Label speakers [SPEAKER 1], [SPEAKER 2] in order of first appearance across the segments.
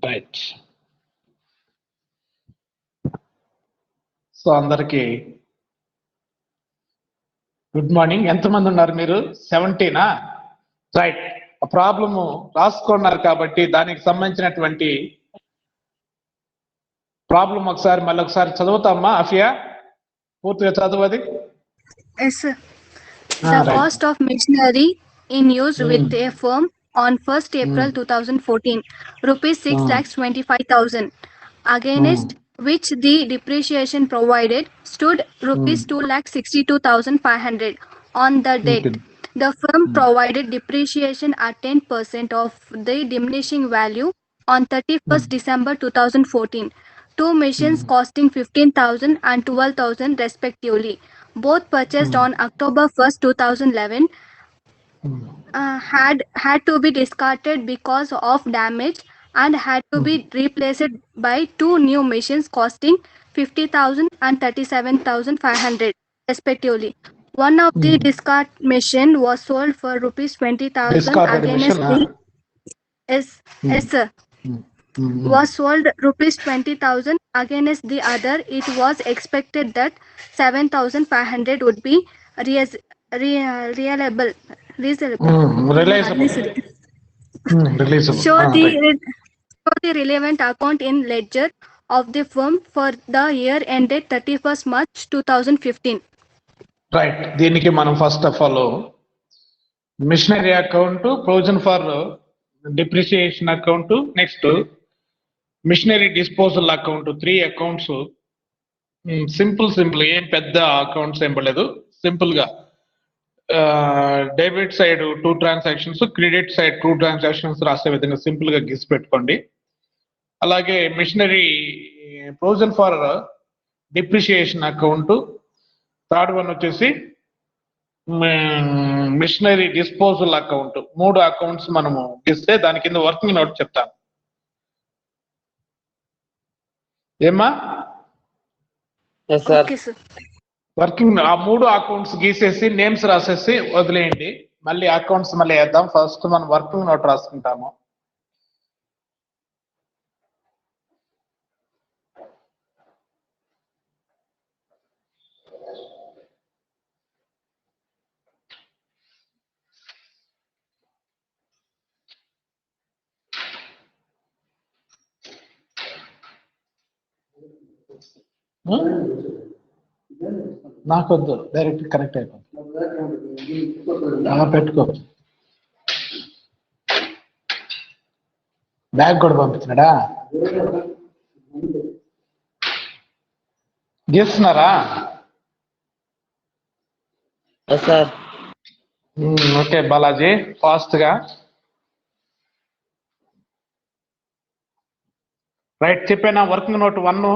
[SPEAKER 1] Right. So అందరికి good morning. ఎంతమంది ఉన్నారు మీరు? 17ఆ? రైట్. ప్రాబ్లము రాసుకున్నారు కాబట్టి దానికి సంబంధించినటువంటి ప్రాబ్లం ఒకసారి మళ్ళీ ఒకసారి చదువుతామా అఫియా? పూర్తిగా చదవది.
[SPEAKER 2] Yes, sir. The cost of machinery in use with a firm on 1st April 2014, rupees 6,25,000, against which the depreciation provided stood rupees 2,62,500 on the date. The firm provided depreciation at 10% of the diminishing value on 31st December 2014. Two machines costing 15,000 and 12,000 respectively, both purchased on October 1st, 2011, had to be discarded because of damage and had to be replaced by two new machines costing 50,000 and 37,500 respectively. One of the discard machine was sold for rupees 20,000
[SPEAKER 1] Discarded
[SPEAKER 2] against
[SPEAKER 1] machine,
[SPEAKER 2] yes, sir. Was sold rupees 20,000 against the other. It was expected that 7,500 would be realizable.
[SPEAKER 1] Releasable.
[SPEAKER 2] Show
[SPEAKER 1] Right.
[SPEAKER 2] the relevant account in ledger of the firm for the year ended 31st March 2015.
[SPEAKER 1] Right. దీనికి మనం first of all machinery account, provision for depreciation account, next machinery disposal account, 3 accounts. Simple ఏం పెద్ద accounts ఏం పడలేదు. Simple గా debit side 2 transactions, credit side 2 transactions రాసే విధంగా simple గా గీసి పెట్టుకోండి. అలాగే machinery provision for depreciation account, third one వచ్చేసి మిషనరీ డిస్పోజల్ అకౌంట్. 3 అకౌంట్స్ మనము ఇస్తే దాని కింద వర్కింగ్ నోట్ చెప్తాను. ఏమా?
[SPEAKER 2] Okay, sir.
[SPEAKER 1] వర్కింగ్ ఆ 3 అకౌంట్స్ గీసేసి నేమ్స్ రాసేసి వదిలేయండి. మళ్ళీ అకౌంట్స్ మళ్ళీ వేద్దాం. ఫస్ట్ మనం వర్కింగ్ నోట్ రాసుకుంటాము. నాకొద్దు, డైరెక్ట్ కనెక్ట్ అయిపోతుంది. అలా పెట్టుకో. బ్యాగ్ కూడా పంపించినాడా? గీస్తున్నారా? ఓకే బాలాజీ, ఫాస్ట్ గా. రైట్, చెప్పానా? Working note 1.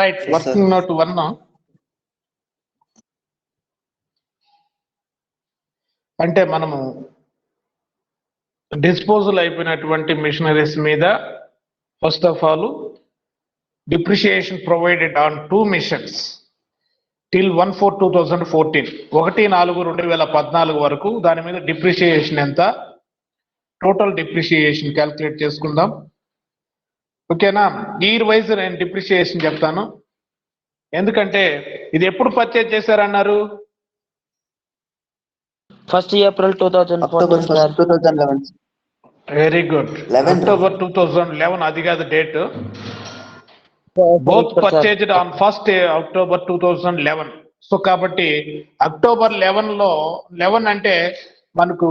[SPEAKER 1] Right, working note 1 అంటే మనము డిస్పోజల్ అయిపోయినటువంటి మిషనరీస్ మీద first of all depreciation provided on 2 machines till 1/4/2014, 1/4/2014 వరకు దాని మీద డిప్రిసియేషన్ ఎంత, టోటల్ డిప్రిసియేషన్ క్యాల్కులేట్ చేసుకుందాం. ఓకేనా? ఇయర్ వైజ్ నేను డిప్రిసియేషన్ చెప్తాను. ఎందుకంటే ఇది ఎప్పుడు పర్చేజ్ చేశారన్నారు?
[SPEAKER 3] 1st April 2014.
[SPEAKER 1] Very good. October 2011. అది కాదు date. Both purchased on 1st October 2011. So కాబట్టి October 11 అంటే మనకు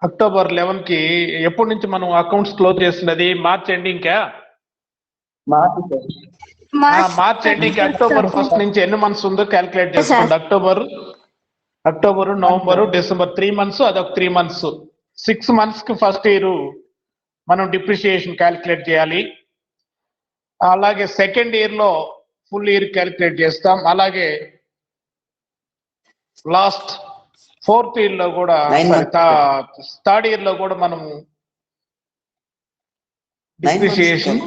[SPEAKER 1] October 11 కి ఎప్పటి నుంచి మనం అకౌంట్స్ క్లోజ్ చేస్తున్నది? మార్చ్ ఎండింగ్ కా? March ending. October 1st నుంచి ఎన్ని మంత్స్ ఉందో క్యాల్కులేట్ చేసుకోండి. అక్టోబర్, నవంబర్, డిసెంబర్ 3 మంత్స్, అదొక 3 మంత్స్. 6 మంత్స్ కి ఫస్ట్ ఇయర్ మనం డిప్రిసియేషన్ క్యాల్కులేట్ చేయాలి. అలాగే సెకండ్ ఇయర్ లో ఫుల్ ఇయర్ క్యాల్కులేట్ చేస్తాం. అలాగే లాస్ట్ 4th ఇయర్ లో కూడా, థర్డ్ ఇయర్ లో కూడా మనము డిప్రిసియేషన్.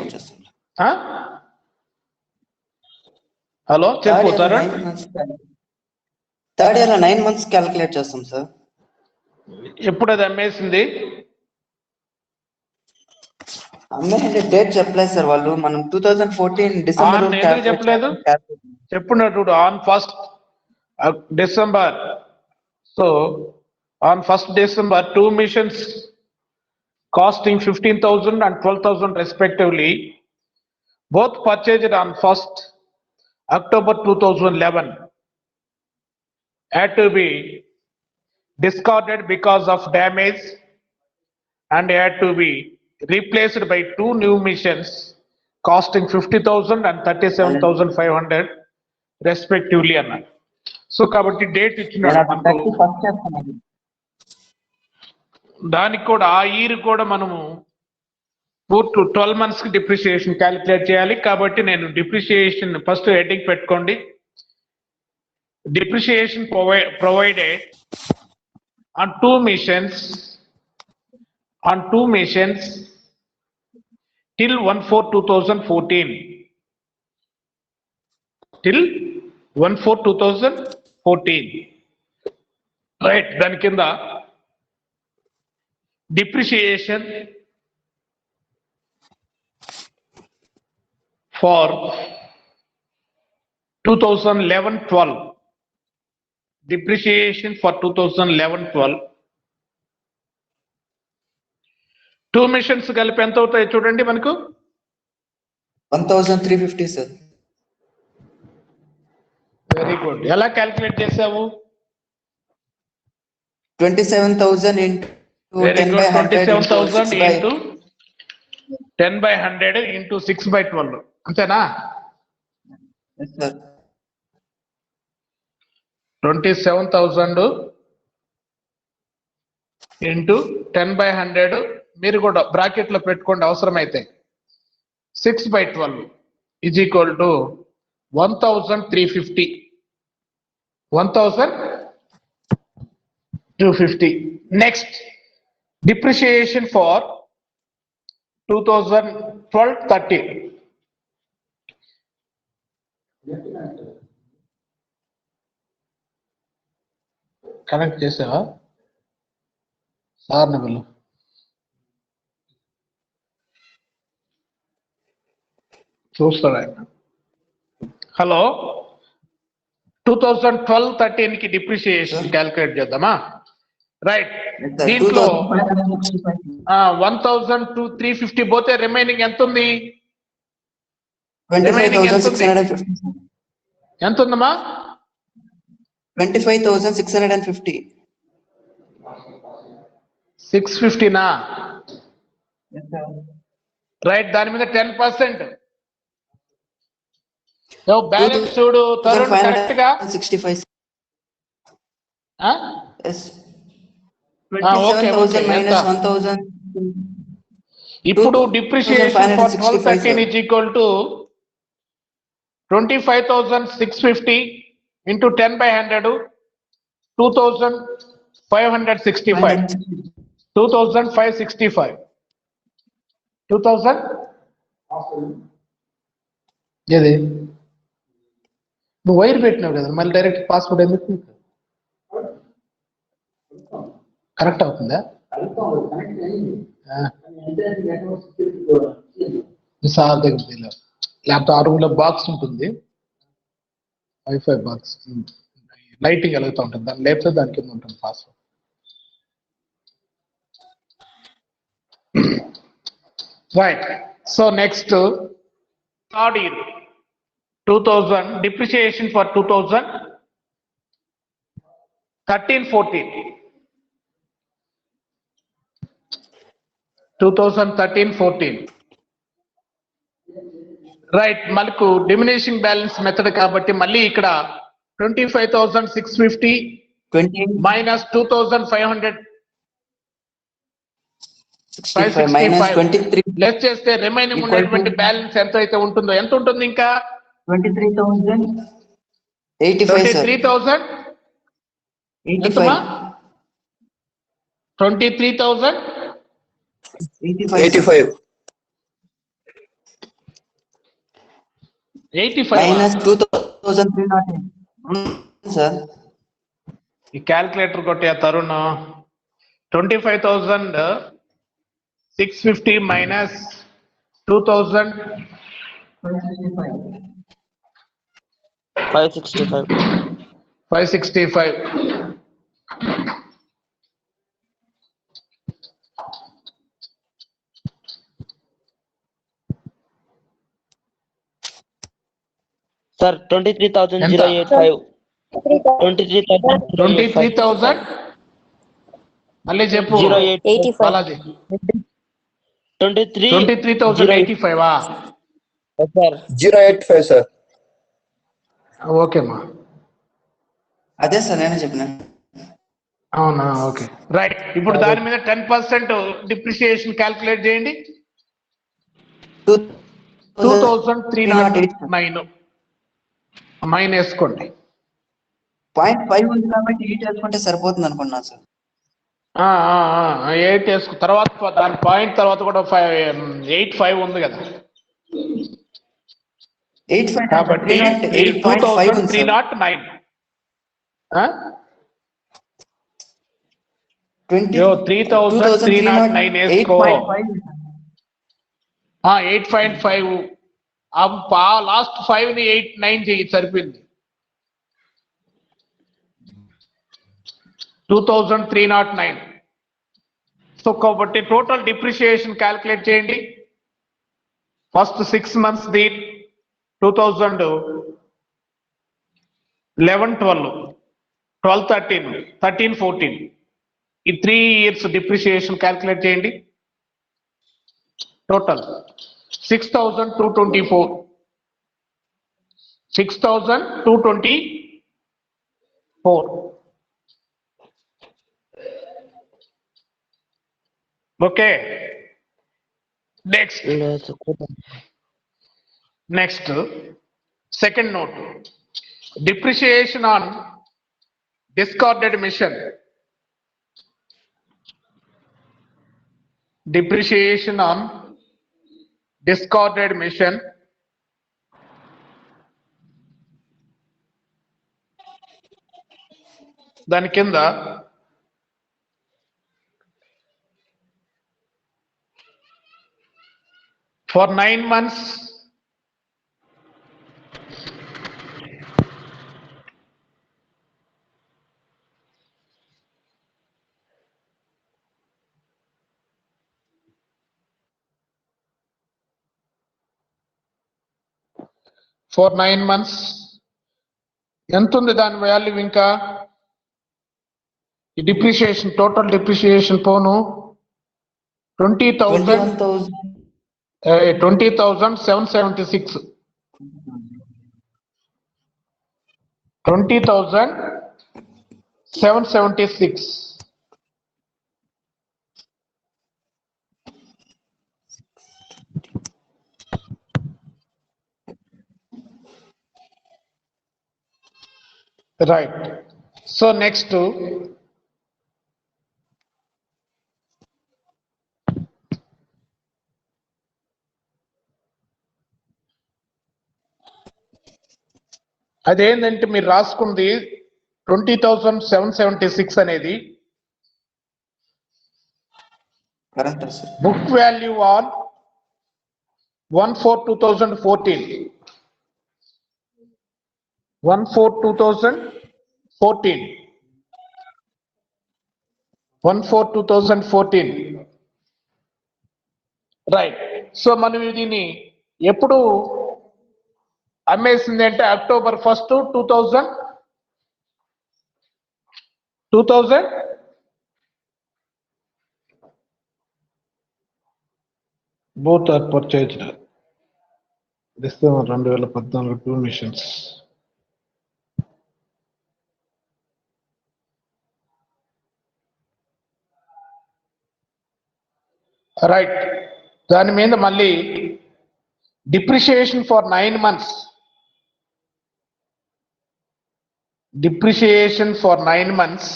[SPEAKER 1] హలో, చెప్పుతారా?
[SPEAKER 4] థర్డ్ ఇయర్ లో 9 మంత్స్ క్యాల్కులేట్ చేస్తాం సార్.
[SPEAKER 1] ఎప్పుడు అది అమ్మేసింది?
[SPEAKER 4] అమ్మే డేట్ చెప్పలేదు సార్ వాళ్ళు మనం 2014 డిసెంబర్
[SPEAKER 1] ఆన్ ఎందుకు చెప్పలేదు చెప్పున్నట్టు on 1st December. So on 1st December 2 missions costing 15,000 and 12,000 respectively, both purchased on 1st October 2011, had to be discarded because of damage and had to be replaced by 2 new missions costing 50,000 and 37,500 respectively అన్నారు. So కాబట్టి date ఇచ్చినాడు మనకు, దానికి కూడా ఆ year కూడా మనము 12 months కి డిప్రిసియేషన్ క్యాలిక్యులేట్ చేయాలి. కాబట్టి నేను డిప్రిసియేషన్ ఫస్ట్ హెడ్డింగ్ పెట్టుకోండి. Depreciation provided on two missions till 1/4/2014 till 1/4/2014, right? దాని కింద depreciation for 2011-12, depreciation for 2011-12, 2 missions కలిపి ఎంత అవుతాయి చూడండి మనకు
[SPEAKER 4] 1350 సార్.
[SPEAKER 1] Very good. ఎలా క్యాలిక్యులేట్ చేసావు?
[SPEAKER 4] 27,000 into
[SPEAKER 1] 27,000 into 10/100 into 6/12 అంతేనా? 27,000 into 10/100 మీరు కూడా బ్రాకెట్ లో పెట్టుకోండి అవసరమైతే. 6/12 is equal to 1,350. 1,250. Next, depreciation for 2012-13. Connect చేసావా సార్? నువ్వు చూస్తాడు ఆయన. హలో, 2012-13 కి డిప్రిసియేషన్ క్యాలిక్యులేట్ చేద్దామా? రైట్. దీంట్లో 1,350 పోతే రిమైనింగ్ ఎంత ఉంది?
[SPEAKER 4] 25,650.
[SPEAKER 1] ఎంత ఉందమ్మా?
[SPEAKER 4] 25,650.
[SPEAKER 1] 650నా? రైట్. దాని మీద 10%. బ్యాలెన్స్ చూడు తరుణ్ కరెక్ట్ గా
[SPEAKER 4] 65.
[SPEAKER 1] ఓకే. ఇప్పుడు depreciation for 12-13 is equal to 25,650 into 10/100, 2,565. 2,565. 2,000 ఏది నువ్వు వైర్ పెట్టినావు కదా, మళ్ళీ డైరెక్ట్ పాస్వర్డ్ ఎందుకు? కరెక్ట్ అవుతుందా? సార్ దగ్గర లేకపోతే ఆ రూమ్ లో బాక్స్ ఉంటుంది, వైఫై బాక్స్, లైటింగ్ వెలుగుతూ ఉంటుంది, దాన్ని లేకపోతే దాని కింద ఉంటుంది password. Right. So next third year 2000 depreciation for 2013-14. 2013-14. Right. మనకు డిమినిషింగ్ బ్యాలెన్స్ మెథడ్ కాబట్టి మళ్ళీ ఇక్కడ 25,650 minus 2,500 లెస్ చేస్తే రిమైనింగ్ ఉండేటువంటి బ్యాలెన్స్ ఎంత అయితే ఉంటుందో, ఎంత ఉంటుంది ఇంకా? 23,000.
[SPEAKER 4] 23,085.
[SPEAKER 1] 85
[SPEAKER 4] minus 2,308. సార్
[SPEAKER 1] ఈ క్యాల్కులేటర్ కొట్టే తరుణ్ 25,650 minus 2000
[SPEAKER 3] 565.
[SPEAKER 1] 565.
[SPEAKER 3] Sir, 23,085. 23,085.
[SPEAKER 1] 23,000 మళ్ళీ చెప్పు
[SPEAKER 3] 085.
[SPEAKER 1] బాలాజీ.
[SPEAKER 3] 23.
[SPEAKER 1] 23,085.
[SPEAKER 3] Sir.
[SPEAKER 5] 085 సార్.
[SPEAKER 1] ఓకే అమ్మా.
[SPEAKER 4] అదే సార్ నేనే చెప్పిన.
[SPEAKER 1] అవునా, ఓకే రైట్. ఇప్పుడు దాని మీద 10% డిప్రిసియేషన్ క్యాల్కులేట్ చేయండి. 2,309 9 వేసుకోండి.
[SPEAKER 4] 0.5 ఉంది కాబట్టి 8 వేసుకుంటే సరిపోతుంది అనుకున్నా సార్.
[SPEAKER 1] 8 వేసుకో. తర్వాత దాని పాయింట్ తర్వాత కూడా 8.5 ఉంది కదా,
[SPEAKER 4] 8.5
[SPEAKER 1] కాబట్టి
[SPEAKER 4] 8.5 ఉంది సార్.
[SPEAKER 1] 2,309. 3,309 వేసుకో. 8.5 లాస్ట్ 5 ని 8.9 చెయ్యి, సరిపోయింది. 2,309. సో కాబట్టి టోటల్ డిప్రిసియేషన్ క్యాల్కులేట్ చేయండి. First 6 months the 2011, 12, 13, 14. ఈ 3 years డిప్రిసియేషన్ క్యాల్కులేట్ చేయండి. Total 6,224. 6,224. Okay. Next second note, depreciation on discarded machine. Depreciation on discarded mission. దాని కింద for 9 months ఎంత ఉంది దాని వాల్యూ? ఇంకా ఈ డిప్రిసియేషన్, టోటల్ డిప్రిసియేషన్ పోను 20,776. 20,776. Right. So next అదేంటంటే మీరు రాసుకుంది 20,776 అనేది book value on 1/4/2014. 1/4/2014. 1/4/2014. Right. So మనం దీన్ని ఎప్పుడు అమ్మేసింది అంటే October 1st, 2000 both are purchased. December 2014 2 missions. Right. దాని మీద మళ్ళీ depreciation for 9 months. Depreciation for 9 months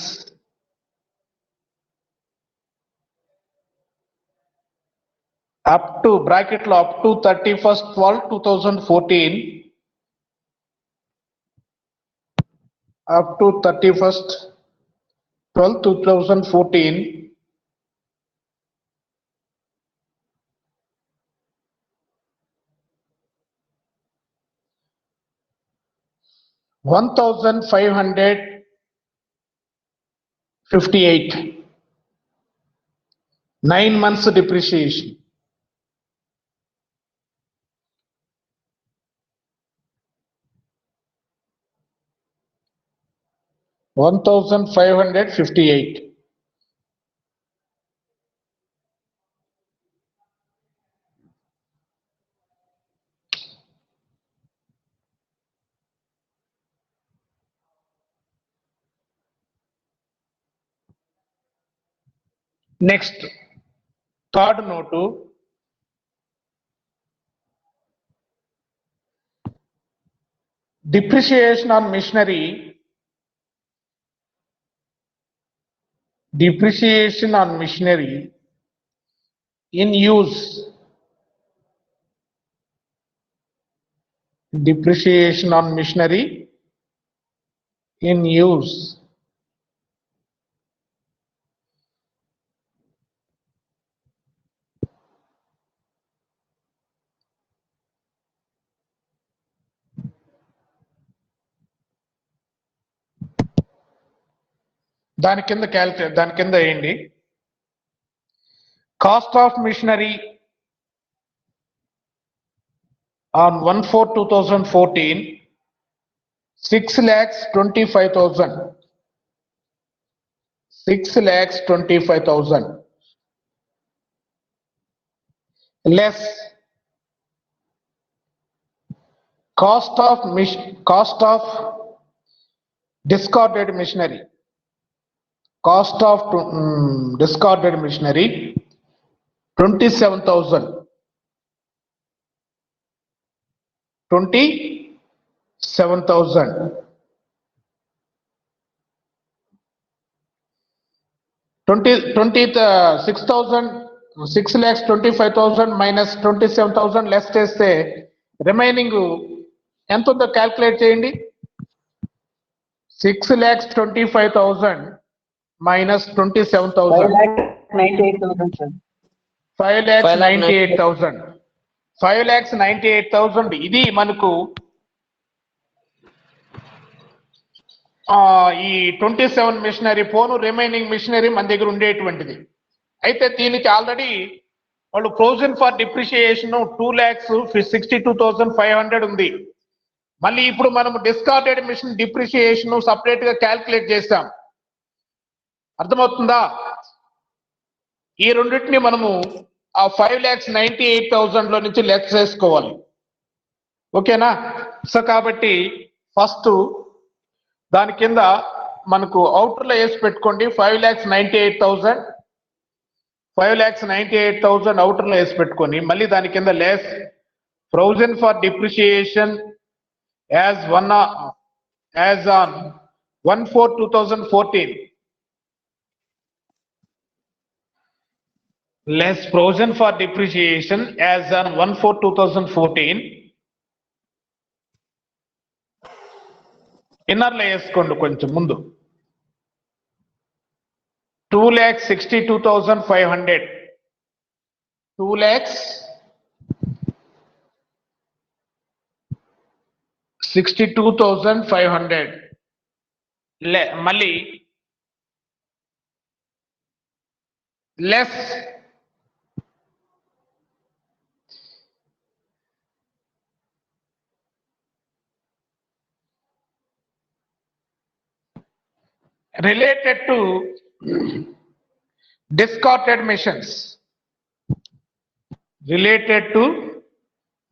[SPEAKER 1] up to bracket లో up to 31st 12/2014 up to 31st 12/2014 1,558. 9 months depreciation. $1,558. Next, third note. Depreciation on machinery. Depreciation on machinery in use. Depreciation on machinery in use. దాని కింద calculate, దాని కింద వేయండి. Cost of machinery on 1/4/2014, 6,25,000. 6,25,000 less cost of discarded machinery. Cost of discarded machinery 27,000. 27,000. 6,25,000 minus 27,000 less చేస్తే remaining ఎంత ఉందో calculate చేయండి. 6,25,000 minus 27,000.
[SPEAKER 4] 5,98,000 sir.
[SPEAKER 1] 5,98,000. 5,98,000 ఇది మనకు ఈ 27 మిషనరీ పోను రిమైనింగ్ మిషనరీ మన దగ్గర ఉండేటువంటిది. అయితే దీనికి ఆల్రెడీ వాళ్ళు ప్రొవిజన్ ఫర్ డిప్రిషియేషన్ 2,62,500 ఉంది. మళ్ళీ ఇప్పుడు మనం డిస్కార్డెడ్ మిషన్ డిప్రిషియేషన్ సపరేట్ గా క్యాల్కులేట్ చేస్తాం. అర్థమవుతుందా? ఈ రెండింటిని మనము ఆ 5,98,000 లో నుంచి లెస్ చేసుకోవాలి. ఓకేనా? సో కాబట్టి ఫస్ట్ దాని కింద మనకు అవుటర్ లో వేసి పెట్టుకోండి. 5,98,000 అవుటర్ లో వేసి పెట్టుకొని మళ్ళీ దాని కింద less provision for depreciation as on 1/4/2014 less provision for depreciation as on 1/4/2014 inner లో వేసుకోండి కొంచెం ముందు. 2,62,500. 2,62,500 మళ్ళీ less related to discarded machines. Related to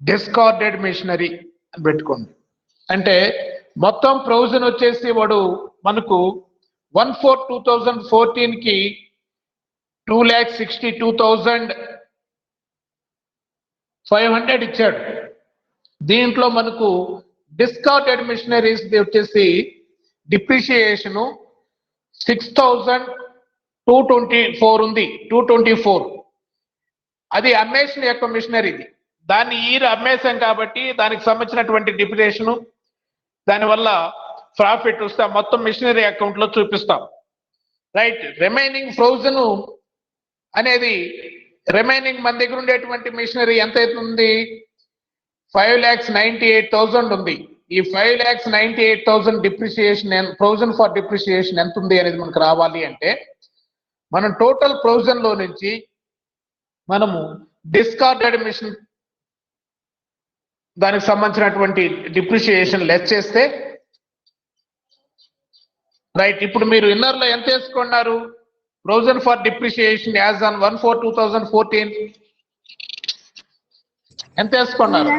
[SPEAKER 1] discarded machinery అని పెట్టుకోండి. అంటే మొత్తం ప్రొవిజన్ వచ్చేసి వాడు మనకు 1/4/2014 కి 2,62,500 ఇచ్చాడు. దీంట్లో మనకు డిస్కార్డెడ్ మిషనరీస్ వచ్చేసి డిప్రిషియేషన్ 6,224 ఉంది. 224 అది అమ్మేషన్ యొక్క మిషనరీది. దాన్ని అమ్మేశాం కాబట్టి దానికి సంబంధించినటువంటి డిప్రిషియేషన్, దానివల్ల ప్రాఫిట్ వస్తే మొత్తం మిషనరీ అకౌంట్ లో చూపిస్తాం. రైట్. రిమైనింగ్ ప్రొవిజన్ అనేది రిమైనింగ్ మన దగ్గర ఉండేటువంటి మిషనరీ ఎంత అవుతుంది? 5,98,000 ఉంది. ఈ 5,98,000 డిప్రిసియేషన్ ప్రొవిజన్ ఫర్ డిప్రిసియేషన్ ఎంత ఉంది అనేది మనకు రావాలి అంటే మనం టోటల్ ప్రొవిజన్ లో నుంచి మనము డిస్కార్డెడ్ మిషన్ దానికి సంబంధించినటువంటి డిప్రిసియేషన్ లెస్ చేస్తే రైట్. ఇప్పుడు మీరు ఇన్నర్ లో ఎంత వేసుకున్నారు? Provision for depreciation as on 1/4/2014 ఎంత వేసుకున్నారు?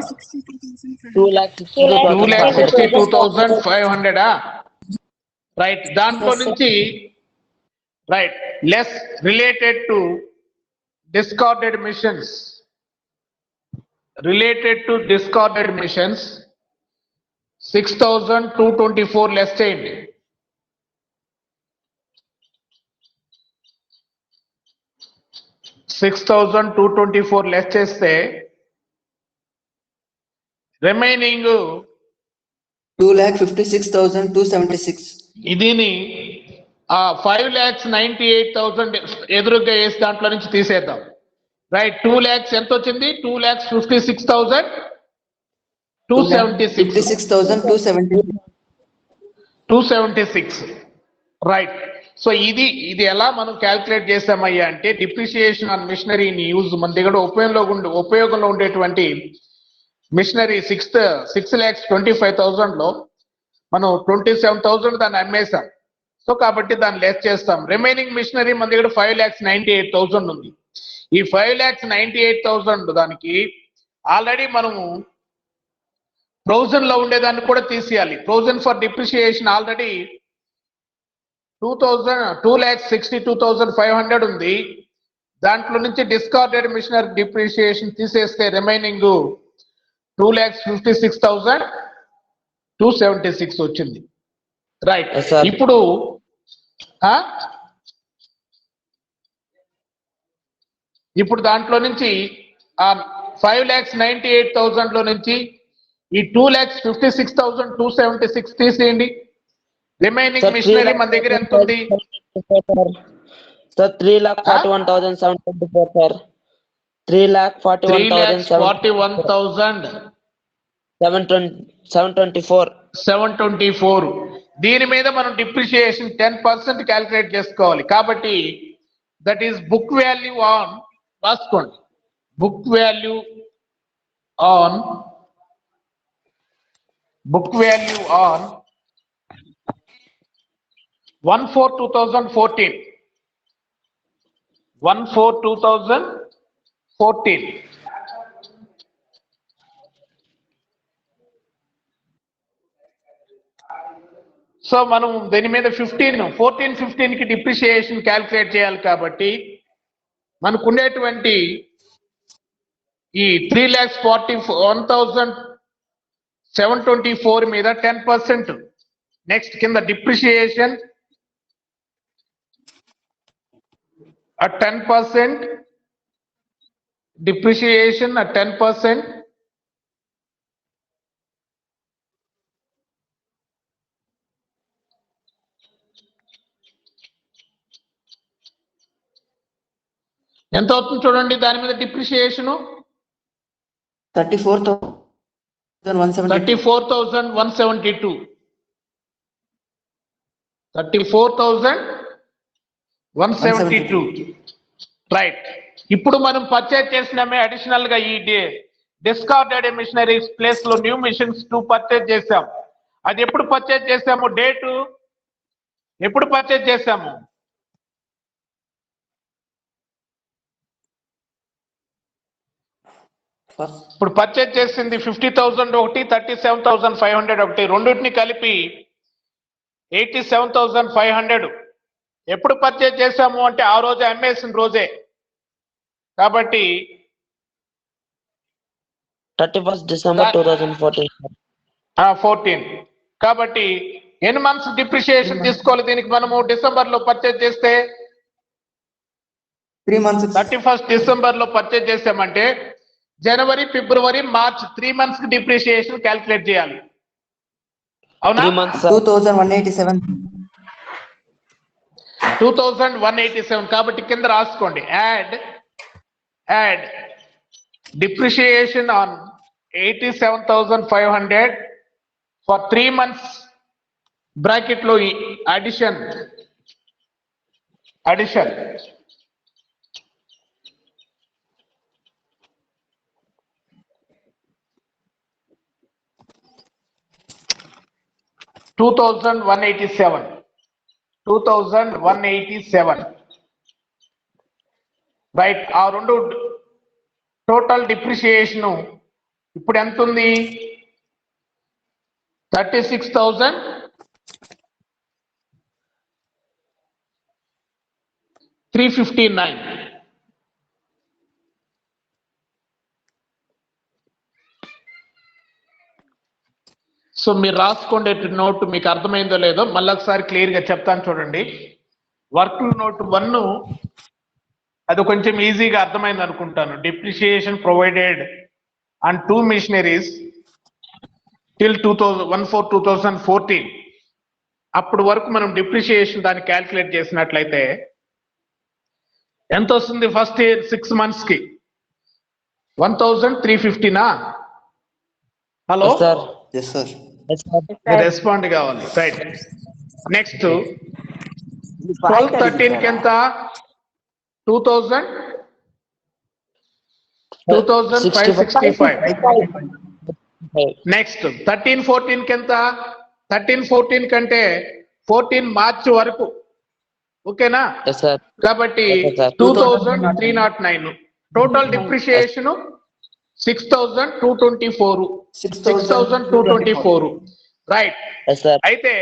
[SPEAKER 1] 2,62,500 రైట్. దాంట్లో నుంచి right less related to discarded missions, 6,224 less చేయండి. 6,224 లెస్ చేస్తే రిమైనింగ్
[SPEAKER 4] 2,56,276.
[SPEAKER 1] ఇదిని 5,98,000 ఎదురుగా వేసి దాంట్లో నుంచి తీసేద్దాం. రైట్. 2 lakhs ఎంత వచ్చింది? 2,56,276 రైట్. సో ఇది ఎలా మనం క్యాల్కులేట్ చేసామయ్యా అంటే depreciation on machinery in use మన దగ్గర ఉపయోగంలో ఉండేటువంటి మిషనరీ 6,25,000 లో మనం 27,000 దాన్ని అమ్మేశాం. సో కాబట్టి దాన్ని లెస్ చేస్తాం. రిమైనింగ్ మిషనరీ మన దగ్గర 5,98,000 ఉంది. ఈ 5,98,000 దానికి ఆల్రెడీ మనము ప్రొవిజన్ లో ఉండేదాన్ని కూడా తీసేయాలి. ప్రొవిజన్ ఫర్ డిప్రిసియేషన్ ఆల్రెడీ 2,62,500 ఉంది. దాంట్లో నుంచి డిస్కార్డెడ్ మిషనరీ డిప్రిసియేషన్ తీసేస్తే రిమైనింగ్ 2,56,276 వచ్చింది. రైట్. ఇప్పుడు దాంట్లో నుంచి 5,98,000 లో నుంచి ఈ 2,56,276 తీసేయండి. రిమైనింగ్ మిషనరీ మన దగ్గర ఎంత ఉంది?
[SPEAKER 3] 3,41,724
[SPEAKER 1] 3,41,724. దీని మీద మనం డిప్రిసియేషన్ 10% క్యాల్కులేట్ చేసుకోవాలి. కాబట్టి that is book value on, రాసుకోండి, బుక్ వాల్యూ ఆన్ 1/4/2014. 1/4/2014. సో మనం దీని మీద 14-15 కి డిప్రిసియేషన్ క్యాల్కులేట్ చేయాలి. కాబట్టి మనకు ఉండేటువంటి ఈ 3,41,724 మీద 10% నెక్స్ట్ కింద డిప్రిసియేషన్ at 10%, depreciation at 10%, ఎంత అవుతుంది చూడండి. దాని మీద డిప్రిసియేషన్
[SPEAKER 4] 34,172.
[SPEAKER 1] 34,172 రైట్. ఇప్పుడు మనం పర్చేజ్ చేసినామే అడిషనల్ గా ఈ డిస్కార్డెడ్ మిషనరీస్ ప్లేస్ లో న్యూ మిషన్స్ 2 పర్చేజ్ చేసాం. అది ఎప్పుడు పర్చేజ్ చేసాము? డేటు ఎప్పుడు పర్చేజ్ చేసాము? ఇప్పుడు పర్చేజ్ చేసింది 50,000 ఒకటి, 37,500 ఒకటి, రెండింటిని కలిపి 87,500. ఎప్పుడు పర్చేజ్ చేసాము అంటే ఆ రోజే, అమ్మేసిన రోజే. కాబట్టి
[SPEAKER 3] 31st December
[SPEAKER 1] 2014. కాబట్టి ఎన్ని మంత్స్ డిప్రిసియేషన్ తీసుకోవాలి దీనికి? మనము డిసెంబర్ లో పర్చేజ్ చేస్తే
[SPEAKER 4] 3 months.
[SPEAKER 1] 31st December లో పర్చేజ్ చేసామంటే జనవరి, ఫిబ్రవరి, మార్చ్ 3 months కి డిప్రిసియేషన్ క్యాల్కులేట్ చేయాలి. అవునా?
[SPEAKER 4] 2,187.
[SPEAKER 1] 2,187. కాబట్టి కింద రాసుకోండి, add depreciation on 87,500 for 3 months bracket lo addition 2187 right. ఆ రెండు టోటల్ డిప్రిసియేషన్ ఇప్పుడు ఎంత ఉంది? 36,359. సో మీరు రాసుకోండి నోట్, మీకు అర్థమైందో లేదో మళ్ళీ ఒకసారి క్లియర్ గా చెప్తాను చూడండి. వర్క్ నోట్ 1 అది కొంచెం ఈజీగా అర్థమైంది అనుకుంటాను. Depreciation provided on 2 machineries till 2014 అప్పుడు వరకు మనం డిప్రిసియేషన్ దాన్ని క్యాల్కులేట్ చేసినట్లయితే ఎంత వస్తుంది? ఫస్ట్ ఇయర్ 6 months కి 1,350 hello
[SPEAKER 3] sir.
[SPEAKER 4] Yes sir.
[SPEAKER 1] Respond కావాలి. రైట్. నెక్స్ట్ 12-13 కి ఎంత? 2,565. నెక్స్ట్ 13-14 కి ఎంత? 13-14 కంటే 14 మార్చ్ వరకు. ఓకేనా? కాబట్టి 2,309. Total depreciation 6,224. రైట్. అయితే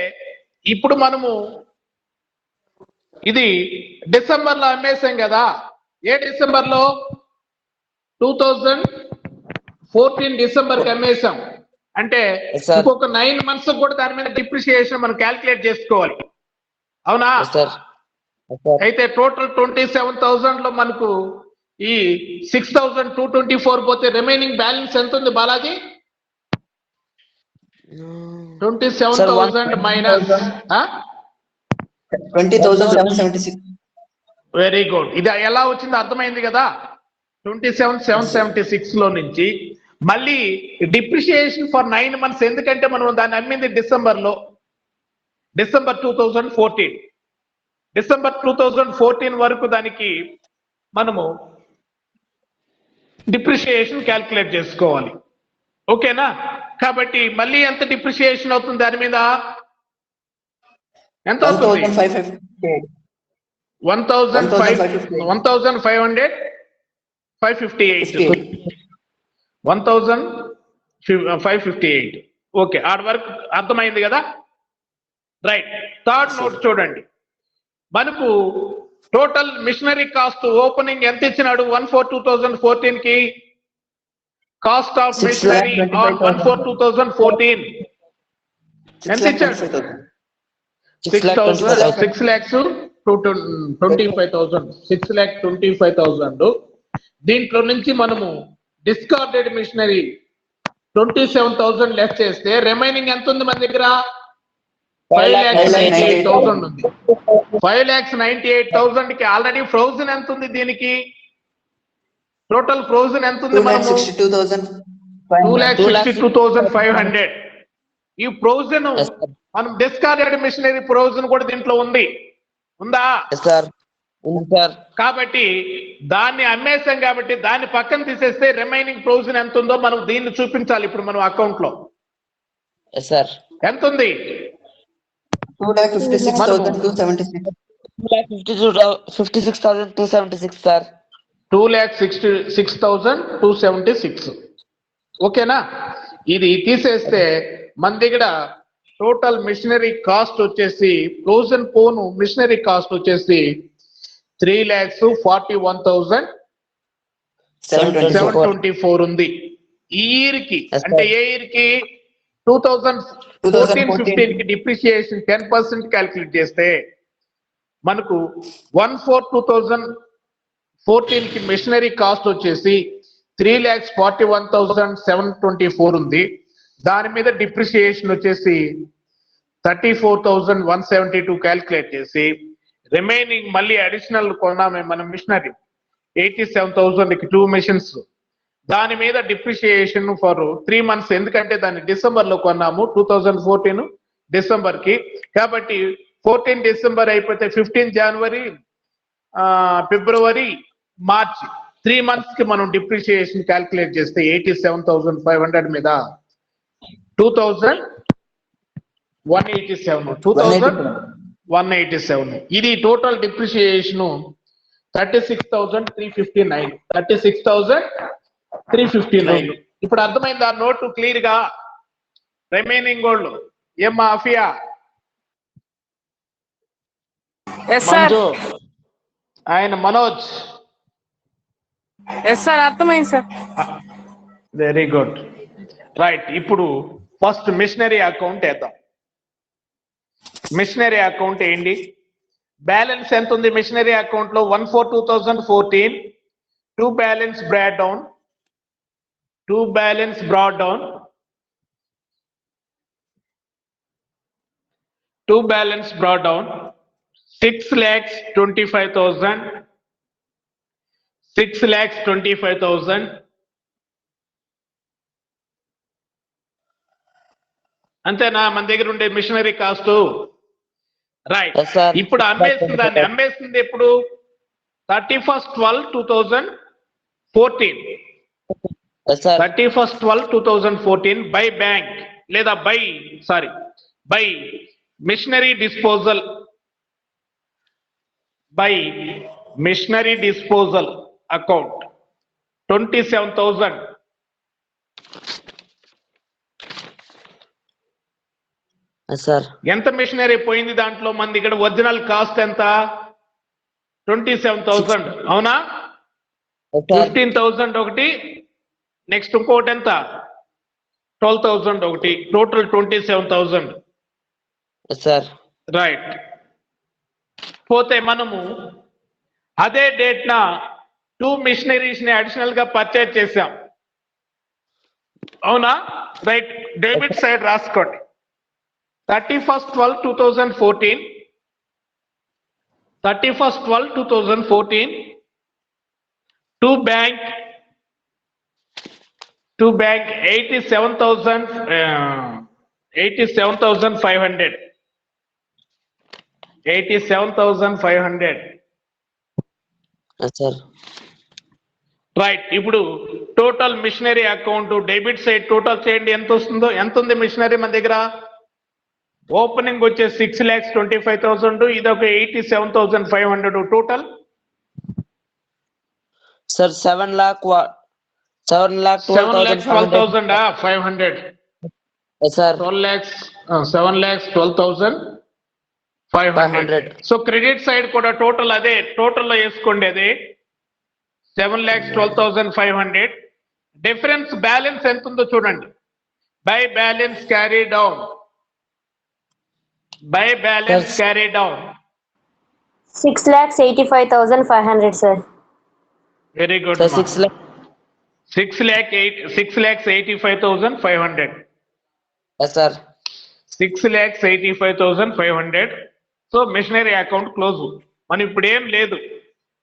[SPEAKER 1] ఇప్పుడు మనము ఇది డిసెంబర్ లో అమ్మేసాం కదా. ఏ డిసెంబర్ లో? 2014 డిసెంబర్ కి అమ్మేసాం. అంటే ఇంకొక 9 months కూడా దాని మీద డిప్రిసియేషన్ మనం క్యాల్కులేట్ చేసుకోవాలి. అవునా? అయితే టోటల్ 27,000 లో మనకు ఈ 6,224 పోతే రిమైనింగ్ బ్యాలెన్స్ ఎంత ఉంది బాలాజీ? 27,000 మైనస్
[SPEAKER 4] 20,776.
[SPEAKER 1] Very good. ఇది ఎలా వచ్చిందో అర్థమైంది కదా. 27,776 లో నుంచి మళ్ళీ డిప్రిసియేషన్ ఫర్ 9 months, ఎందుకంటే మనం దాన్ని అమ్మింది డిసెంబర్ 2014. డిసెంబర్ 2014 వరకు దానికి మనము డిప్రిసియేషన్ క్యాల్కులేట్ చేసుకోవాలి. ఓకేనా? కాబట్టి మళ్ళీ ఎంత డిప్రిసియేషన్ అవుతుంది దాని మీద? ఎంత అవుతుంది? 1,558. ఓకే, ఆడ వరకు అర్థమైంది కదా. రైట్. థర్డ్ నోట్ చూడండి. మనకు టోటల్ మిషనరీ కాస్ట్ ఓపెనింగ్ ఎంత ఇచ్చినాడు? 1/4/2014 కి కాస్ట్ ఆఫ్ మిషనరీ ఆన్ 1/4/2014 ఎంత ఇచ్చాడు? 6,25,000. దీంట్లో నుంచి మనము డిస్కార్డెడ్ మిషనరీ 27,000 లెస్ చేస్తే రిమైనింగ్ ఎంత ఉంది మన దగ్గర? 5,98,000 ఉంది. 5,98,000 కి ఆల్రెడీ ఫ్రోజన్ ఎంత ఉంది? దీనికి టోటల్ ఫ్రోజన్ ఎంత ఉంది? 2,62,500. ఈ ఫ్రోజన్ మనం డిస్కార్డెడ్ మిషనరీ ఫ్రోజన్ కూడా దీంట్లో ఉందా? కాబట్టి దాన్ని అమ్మేసాం కాబట్టి దాన్ని పక్కన తీసేస్తే రిమైనింగ్ ప్రొవిజన్ ఎంత ఉందో మనం దీన్ని చూపించాలి. ఇప్పుడు మనం అకౌంట్ లో ఎంత ఉంది?
[SPEAKER 3] 2,56,276 సార్.
[SPEAKER 1] 2,66,276. ఓకేనా? ఇది తీసేస్తే మన దగ్గర టోటల్ మిషనరీ కాస్ట్ వచ్చేసి ఫ్రోజన్ పోను మిషనరీ కాస్ట్ వచ్చేసి 3,41,724 ఉంది ఈ ఇయర్ కి. అంటే ఏ ఇయర్ కి? 2014-15 కి డిప్రిసియేషన్ 10% క్యాల్కులేట్ చేస్తే మనకు 1/4/2014 కి మిషనరీ కాస్ట్ వచ్చేసి 3,41,724 ఉంది. దాని మీద డిప్రిసియేషన్ వచ్చేసి 34,172 క్యాల్కులేట్ చేసి రిమైనింగ్ మళ్ళీ అడిషనల్ కొన్నామే మనం మిషనరీ 87,000 కి 2 మిషన్స్. దాని మీద డిప్రిషియేషన్ ఫర్ 3 months, ఎందుకంటే దాన్ని డిసెంబర్ లో కొన్నాము 2014 డిసెంబర్ కి, కాబట్టి 14 డిసెంబర్ అయిపోతే 15 జనవరి ఫిబ్రవరి మార్చ్ 3 months కి మనం డిప్రిషియేషన్ క్యాల్కులేట్ చేస్తే 87,500 మీద 2,187 ఇది టోటల్ డిప్రిషియేషన్ 36,359 ఇప్పుడు అర్థమైంది ఆ నోటు క్లియర్ గా. రిమైనింగ్ గోల్డ్ ఏం మాఫియా
[SPEAKER 5] ఎస్ సార్.
[SPEAKER 1] మంజు ఆయన మనోజ్
[SPEAKER 5] ఎస్ సార్, అర్థమైంది సార్.
[SPEAKER 1] Very good right. ఇప్పుడు ఫస్ట్ మిషనరీ అకౌంట్ వేద్దాం. మిషనరీ అకౌంట్ ఏంటి, బ్యాలెన్స్ ఎంత ఉంది మిషనరీ అకౌంట్ లో? 1/4/2014 2 balance brought down 2 balance brought down 6,25,000 అంతేనా మన దగ్గర ఉండే machinery cost? Right.
[SPEAKER 3] Yes, sir.
[SPEAKER 1] ఇప్పుడు అమ్మేస్తుంది ఎప్పుడు? 31/12/2014
[SPEAKER 3] Yes, sir.
[SPEAKER 1] 31/12/2014 బై బ్యాంక్ లేదా by machinery disposal account 27,000.
[SPEAKER 3] Yes, sir.
[SPEAKER 1] ఎంత మిషనరీ పోయింది దాంట్లో? మన దగ్గర ఒరిజినల్ కాస్ట్ ఎంత? 27,000 అవునా?
[SPEAKER 3] Yes, sir.
[SPEAKER 1] 15,000 ఒకటి, నెక్స్ట్ ఇంకోటి ఎంత? 12,000 ఒకటి, టోటల్ 27,000.
[SPEAKER 3] Yes, sir.
[SPEAKER 1] రైట్. పోతే మనము అదే డేట్ న 2 మిషనరీస్ ని అడిషనల్ గా పర్చేజ్ చేసాం అవునా? రైట్. డెబిట్ సైడ్ రాసుకోండి. 31/12/2014 to bank 87,500
[SPEAKER 3] Yes, sir.
[SPEAKER 1] రైట్. ఇప్పుడు total machinery account debit side total చేయండి, ఎంత వస్తుందో. ఎంత ఉంది మిషనరీ మన దగ్గర? ఓపెనింగ్ వచ్చే 6,25,000, ఇది ఒక 87,500 total.
[SPEAKER 3] Sir,
[SPEAKER 1] 7,12,500.
[SPEAKER 3] Yes, sir.
[SPEAKER 1] 7,12,500. So credit side కూడా టోటల్ అదే, టోటల్ లో వేసుకోండి అదే 7,12,500. డిఫరెన్స్ బ్యాలెన్స్ ఎంత ఉందో చూడండి. By balance carry down
[SPEAKER 6] 6,85,500, sir.
[SPEAKER 1] Very good.
[SPEAKER 3] Sir, 6 lakh.
[SPEAKER 1] 6,85,500.
[SPEAKER 3] Yes, sir.
[SPEAKER 1] 6,85,500. So machinery account close. మనం ఇప్పుడు ఏం లేదు,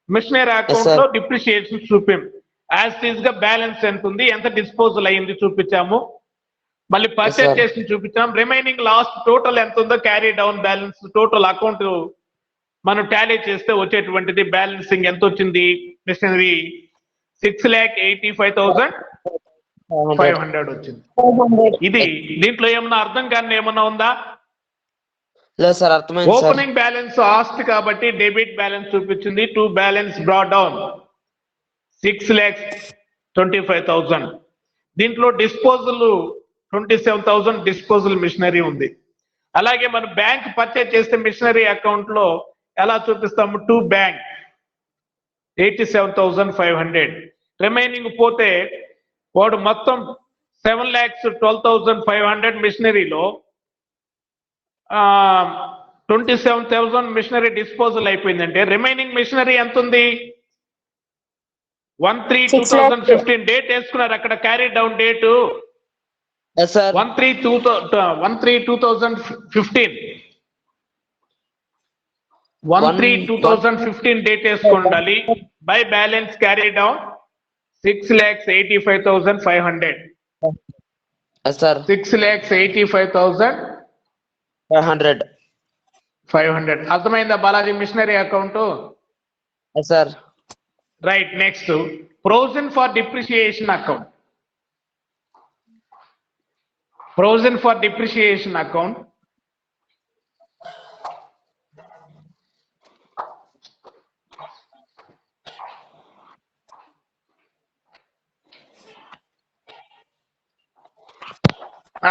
[SPEAKER 1] మిషనరీ అకౌంట్
[SPEAKER 3] sir.
[SPEAKER 1] లో డిప్రిషియేషన్ చూపాం. యాజ్ టీజ్ గా బ్యాలెన్స్ ఎంత ఉంది, ఎంత డిస్పోజల్ అయ్యింది చూపించాము, మళ్ళీ పర్చేజ్
[SPEAKER 3] sir.
[SPEAKER 1] చేసి చూపించాం. రిమైనింగ్ లాస్ట్ టోటల్ ఎంత ఉందో carry down balance total account మనం టాలీ చేస్తే వచ్చేటువంటిది బ్యాలెన్సింగ్ ఎంత వచ్చింది? మిషనరీ 6,85,500 వచ్చింది. ఇది దీంట్లో ఏమన్నా అర్థం కానీ ఏమన్నా ఉందా?
[SPEAKER 3] లేదు సార్, అర్థమైంది సార్.
[SPEAKER 1] ఓపెనింగ్ బ్యాలెన్స్ ఆస్ట్ కాబట్టి డెబిట్ బ్యాలెన్స్ చూపించింది. 2 balance brought down 6,25,000. దీంట్లో డిస్పోజల్ 27,000 డిస్పోజల్ మిషనరీ ఉంది. అలాగే మనం బ్యాంక్ పర్చేజ్ చేస్తే మిషనరీ అకౌంట్ లో ఎలా చూపిస్తాము? 2 bank 87,500. రిమైనింగ్ పోతే వాడు మొత్తం 7,12,500 మిషనరీలో 27,000 మిషనరీ డిస్పోజల్ అయిపోయిందంటే రిమైనింగ్ మిషనరీ ఎంత ఉంది? 1/3/2015 డేట్ వేసుకున్నారు అక్కడ, carry down date
[SPEAKER 3] Yes, sir.
[SPEAKER 1] 1/3/2015 1/3/2015 date వేసుకొని ఉండాలి. By balance carry down 6,85,500.
[SPEAKER 3] Yes, sir.
[SPEAKER 1] 6,85,500.
[SPEAKER 3] 500.
[SPEAKER 1] అర్థమైందా Balaji machinery account?
[SPEAKER 3] Yes, sir.
[SPEAKER 1] Right. Next provision for depreciation account. Provision for depreciation account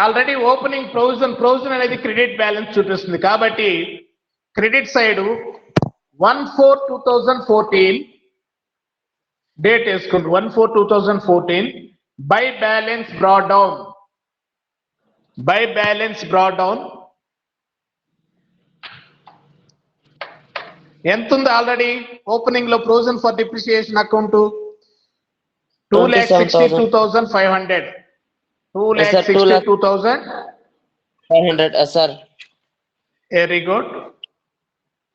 [SPEAKER 1] already opening provision అనేది credit balance చూపిస్తుంది కాబట్టి credit side 1/4/2014 date వేసుకోండి. 1/4/2014 by balance broad down ఎంత ఉంది already opening లో provision for depreciation account? 2,62,500. 2,62,500.
[SPEAKER 3] 500. Yes, sir.
[SPEAKER 1] Very good.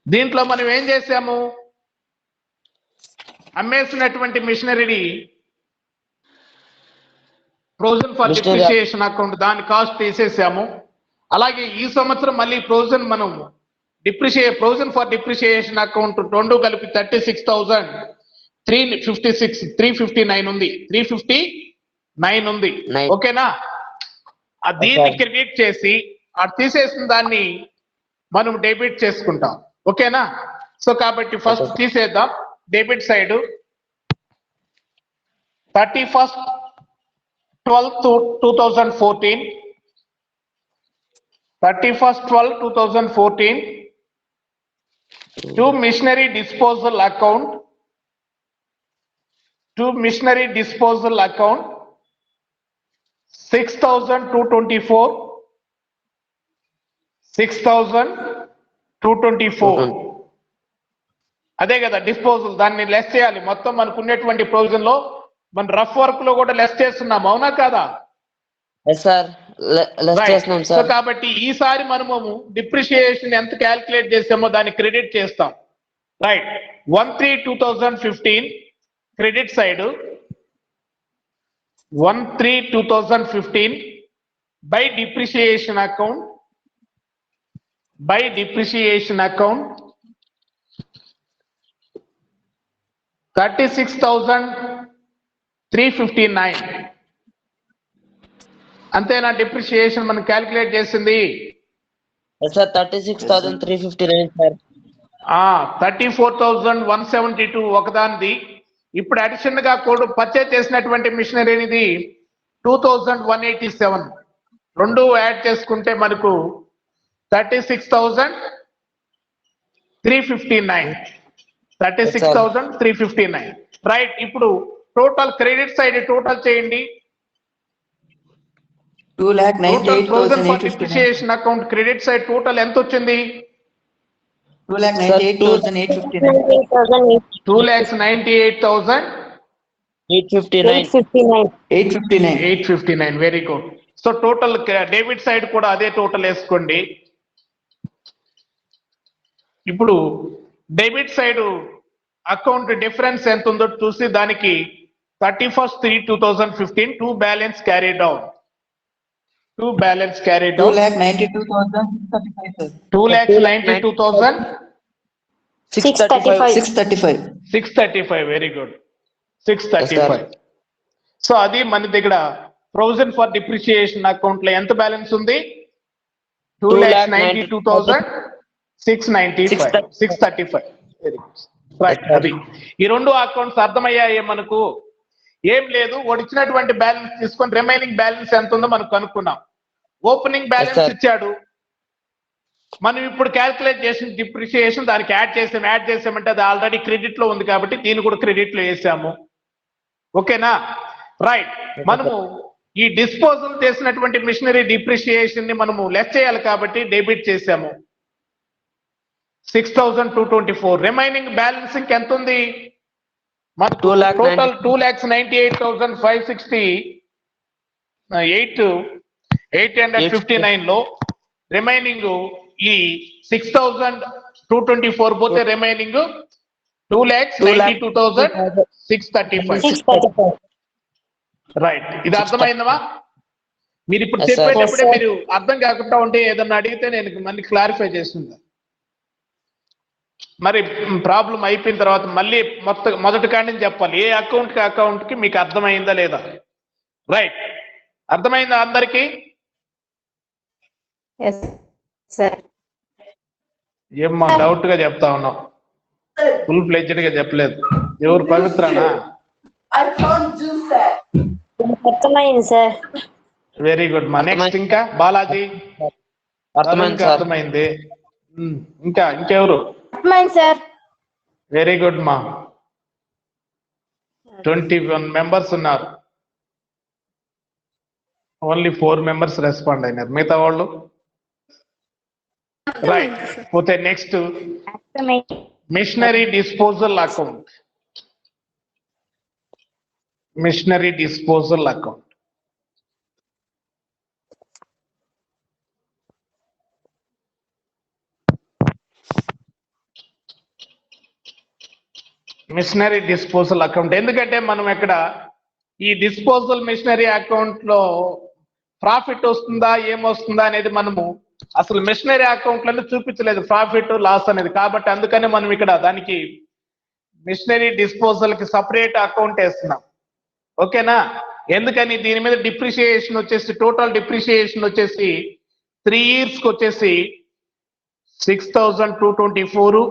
[SPEAKER 1] దీంట్లో మనం ఏం చేసాము? అమ్మేసినటువంటి మిషనరీని provision for
[SPEAKER 3] Machinery.
[SPEAKER 1] Depreciation account దాని కాస్ట్ తీసేసాము. అలాగే ఈ సంవత్సరం మళ్ళీ ప్రొవిజన్ ఫర్ డిప్రిసియేషన్ అకౌంట్ రెండు కలిపి 36,359 ఉంది. 359 ఉంది.
[SPEAKER 3] Nine.
[SPEAKER 1] ఓకేనా? దీన్ని క్రెడిట్ చేసి తీసేసిన దాన్ని మనం డెబిట్ చేసుకుంటాం. ఓకేనా? సో కాబట్టి ఫస్ట్ తీసేద్దాం. Debit side 31/12/2014 31/12/2014 to missionary disposal account 6,224 అదే కదా డిస్పోజల్. దాన్ని లెస్ చేయాలి. మొత్తం మనకు ఉన్నటువంటి ప్రొవిజన్ లో మన రఫ్ వర్క్ లో కూడా లెస్ చేస్తున్నాం. అవునా కాదా?
[SPEAKER 3] Yes, sir. Let's
[SPEAKER 1] Right.
[SPEAKER 3] test them,
[SPEAKER 1] so
[SPEAKER 3] sir.
[SPEAKER 1] కాబట్టి ఈసారి మనము డిప్రిసియేషన్ ఎంత క్యాల్కులేట్ చేసామో దాన్ని క్రెడిట్ చేస్తాం. Right. 1/3/2015 credit side 1/3/2015 by depreciation account 36,359. అంతేనా డిప్రిసియేషన్ మనం క్యాల్కులేట్ చేసింది?
[SPEAKER 3] Yes, sir. 36,359, sir.
[SPEAKER 1] 34,172 ఒకదానిది. ఇప్పుడు అడిషన్ గా పర్చేజ్ చేసినటువంటి మిషనరీ అనేది 2,187. రెండు యాడ్ చేసుకుంటే మనకు 36,359. 36,359. రైట్. ఇప్పుడు టోటల్ క్రెడిట్ సైడ్ టోటల్ చేయండి. Total provision for
[SPEAKER 4] 2,98,859.
[SPEAKER 1] Depreciation account credit side total ఎంత వచ్చింది?
[SPEAKER 4] 2,98,859.
[SPEAKER 1] 2,98,859.
[SPEAKER 3] 859.
[SPEAKER 1] 859. Very good. So total debit side కూడా అదే టోటల్ వేసుకోండి. ఇప్పుడు డెబిట్ సైడ్ అకౌంట్ డిఫరెన్స్ ఎంత ఉందో చూసి దానికి 31/3/2015 two balance carried down
[SPEAKER 4] 2,92,635, sir.
[SPEAKER 1] 2,92,635.
[SPEAKER 4] 635.
[SPEAKER 1] Very good. 635. So అది మన దగ్గర ప్రొవిజన్ ఫర్ డిప్రిసియేషన్ అకౌంట్ లో ఎంత బ్యాలెన్స్ ఉంది? 2,92,695. Very good. రైట్. అది ఈ రెండు అకౌంట్స్ అర్థమయ్యాయి మనకు. ఏం లేదు, వచ్చినటువంటి బ్యాలెన్స్ తీసుకొని రిమైనింగ్ బ్యాలెన్స్ ఎంత ఉందో మనకు కనుక్కున్నాం. Opening balance
[SPEAKER 3] sir.
[SPEAKER 1] ఇచ్చాడు. మనం ఇప్పుడు క్యాల్కులేట్ చేసిన డిప్రిసియేషన్ దానికి యాడ్ చేసామంటే అది ఆల్రెడీ క్రెడిట్ లో ఉంది కాబట్టి దీన్ని కూడా క్రెడిట్ లో వేసాము. ఓకేనా? రైట్. మనము ఈ డిస్పోజల్ చేసినటువంటి మిషనరీ డిప్రిసియేషన్ ని మనము లెస్ చేయాలి కాబట్టి డెబిట్ చేసాము. 6,224. రిమైనింగ్ బ్యాలెన్స్ ఎంత ఉంది? టోటల్ 2,98,859 లో రిమైనింగ్ ఈ 6,224 పోతే రిమైనింగ్ 2,92,635. రైట్, ఇది అర్థమైందమా? మీరు ఇప్పుడు
[SPEAKER 3] Yes, sir.
[SPEAKER 1] చెప్పేటప్పుడే
[SPEAKER 5] Yes, sir.
[SPEAKER 1] మీరు అర్థం కాకుండా ఉంటే ఏదన్నా అడిగితే నేను మళ్ళీ క్లారిఫై చేస్తుంటా. మరి ప్రాబ్లం అయిపోయిన తర్వాత మళ్ళీ మొదటి కాడి నుంచి చెప్పాలి, ఏ అకౌంట్ కి మీకు అర్థమైందా లేదా. రైట్, అర్థమైందా అందరికి?
[SPEAKER 5] Yes, sir.
[SPEAKER 1] ఏమ్మా డౌట్ గా చెప్తా ఉన్నావు, ఫుల్ ఫ్లెడ్జ్డ్ గా చెప్పలేదు. ఎవరు పవిత్రనా?
[SPEAKER 5] అర్థమైంది సార్.
[SPEAKER 1] వెరీ గుడ్ మా. నెక్స్ట్ ఇంకా బాలాజీ.
[SPEAKER 3] అర్థమైంది
[SPEAKER 1] తరుణ్కి
[SPEAKER 3] సార్.
[SPEAKER 1] అర్థమైంది. ఇంకెవరు?
[SPEAKER 5] అర్థమైంది సార్.
[SPEAKER 1] వెరీ గుడ్ మా. 21 మెంబర్స్ ఉన్నారు, ఓన్లీ 4 మెంబర్స్ రెస్పాండ్ అయినారు, మిగతా వాళ్ళు రైట్. పోతే నెక్స్ట్
[SPEAKER 5] అర్థమైంది.
[SPEAKER 1] Machinery disposal account. Machinery disposal account machinery disposal account ఎందుకంటే మనం ఇక్కడ ఈ డిస్పోజల్ మిషనరీ అకౌంట్ లో ప్రాఫిట్ వస్తుందా ఏమొస్తుందా అనేది మనము అసలు మిషనరీ అకౌంట్ లోనే చూపించలేదు ప్రాఫిట్ లాస్ అనేది. కాబట్టి అందుకని మనం ఇక్కడ దానికి మిషనరీ డిస్పోజల్ కి సపరేట్ అకౌంట్ వేస్తున్నాం. ఓకేనా? ఎందుకని దీని మీద డిప్రిషియేషన్ వచ్చేసి టోటల్ డిప్రిషియేషన్ వచ్చేసి 3 years కి వచ్చేసి 6,224